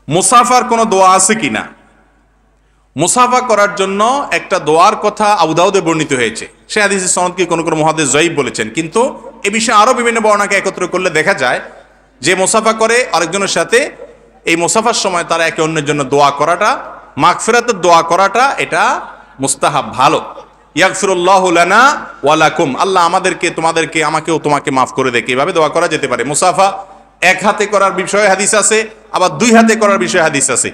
মুসাফার কোনো দোয়া আছে কিনা? মুসাফা করার জন্য একটা দোয়ার কথা আবু দাউদে বর্ণিত হয়েছে। সে হাদিসের সনদকে কোনো কোনো মুহাদ্দিস যঈফ বলেছেন, কিন্তু এ বিষয়ে আরো বিভিন্ন বর্ণনাকে একত্র করলে দেখা যায় যে মুসাফা করে আরেকজনের সাথে, এই মুসাফার সময় তারা একে অন্যের জন্য দোয়া করাটা, মাগফিরাতের দোয়া করাটা, এটা মুস্তাহাব, ভালো। ইয়াগফিরুল্লাহু লানা ওয়া লাকুম, আল্লাহ আমাদেরকে, তোমাদেরকে, আমাকেও তোমাকে মাফ করে দেয়, এভাবে দোয়া করা যেতে পারে। মুসাফা এক হাতে করার বিষয়ে হাদিস আছে, আবার দুই হাতে করার বিষয়ে হাদিস আছে।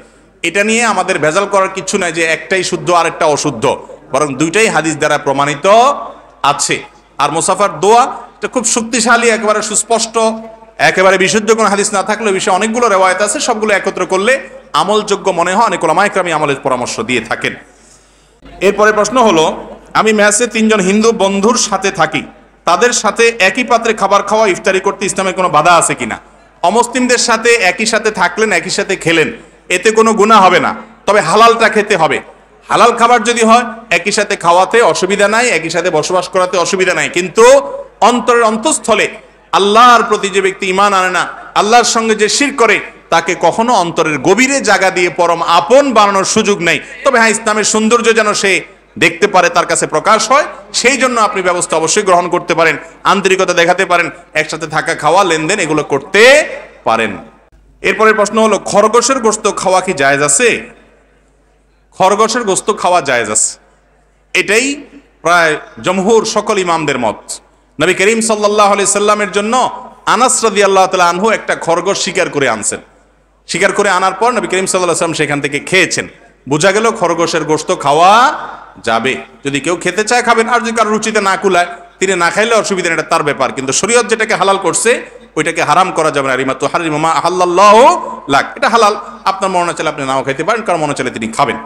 এটা নিয়ে আমাদের ভেজাল করার কিছু নাই যে একটাই শুদ্ধ আর একটা অশুদ্ধ, বরং দুইটাই হাদিস দ্বারা প্রমাণিত আছে। আর মুসাফার দোয়া এটা খুব শক্তিশালী, একেবারে সুস্পষ্ট, একেবারে বিশুদ্ধ কোনো হাদিস না থাকলে বিষয়ে অনেকগুলো রেওয়ায়েত আছে, সবগুলো একত্র করলে আমলযোগ্য মনে হয়। অনেক উলামায়ে কেরাম আমলের পরামর্শ দিয়ে থাকেন। এরপরে প্রশ্ন হলো, আমি মেসে 3 জন হিন্দু বন্ধুর সাথে থাকি, তাদের সাথে একই পাত্রে খাবার খাওয়া, ইফতারি করতে ইসলামে কোনো বাধা আছে কিনা? অমুসলিমদের সাথে একই সাথে থাকলেন, একই সাথে খেলেন, এতে কোনো গুনাহ হবে না, তবে হালালটা খেতে হবে। হালাল খাবার যদি হয় একই সাথে খাওয়াতে অসুবিধা নাই, একই সাথে বসবাস করাতে অসুবিধা নাই, কিন্তু অন্তরের অন্তঃস্থলে আল্লাহর প্রতি যে ব্যক্তি ঈমান আনে না, আল্লাহর সঙ্গে যে শিরক করে, তাকে কখনো অন্তরের গভীরে জায়গা দিয়ে পরম আপন বানানোর সুযোগ নেই। তবে হ্যাঁ, ইসলামের সৌন্দর্য যেন সে দেখতে পারে, তার কাছে প্রকাশ হয়, সেই জন্য আপনি ব্যবস্থা অবশ্যই গ্রহণ করতে পারেন, আন্তরিকতা দেখাতে পারেন, একসাথে থাকা, খাওয়া, লেনদেন এগুলো করতে পারেন। এরপরের প্রশ্ন হলো, খরগোশের গোশত খাওয়া কি জায়েজ আছে? খরগোশের গোশত খাওয়া জায়েজ আছে, এটাই প্রায় জমহুর সকল ইমামদের মত। নবী করিম সাল্লাল্লাহু আলাইহি সাল্লামের জন্য আনাস রাদিয়াল্লাহু তাআলা আনহু একটা খরগোশ শিকার করে আনছেন। শিকার করে আনার পর নবী করিম সাল্লাল্লাহু আলাইহি সাল্লাম সেখান থেকে খেয়েছেন। বোঝা গেল খরগোশের গোশত খাওয়া যাবে, যদি কেউ খেতে চায় খাবেন, আর যদি কারো রুচিতে না কুলায় তিনি না খাইলে অসুবিধা নেই, এটা তার ব্যাপার। কিন্তু শরীয়ত যেটাকে হালাল করছে ওইটাকে হারাম করা যাবে না। রিমা তুহারিমু মা আহাল্লাল্লাহু লাক, এটা হালাল, আপনার মনে চাইলে আপনি নাও খাইতে পারেন, কারণ মনে চাইলে তিনি খাবেন।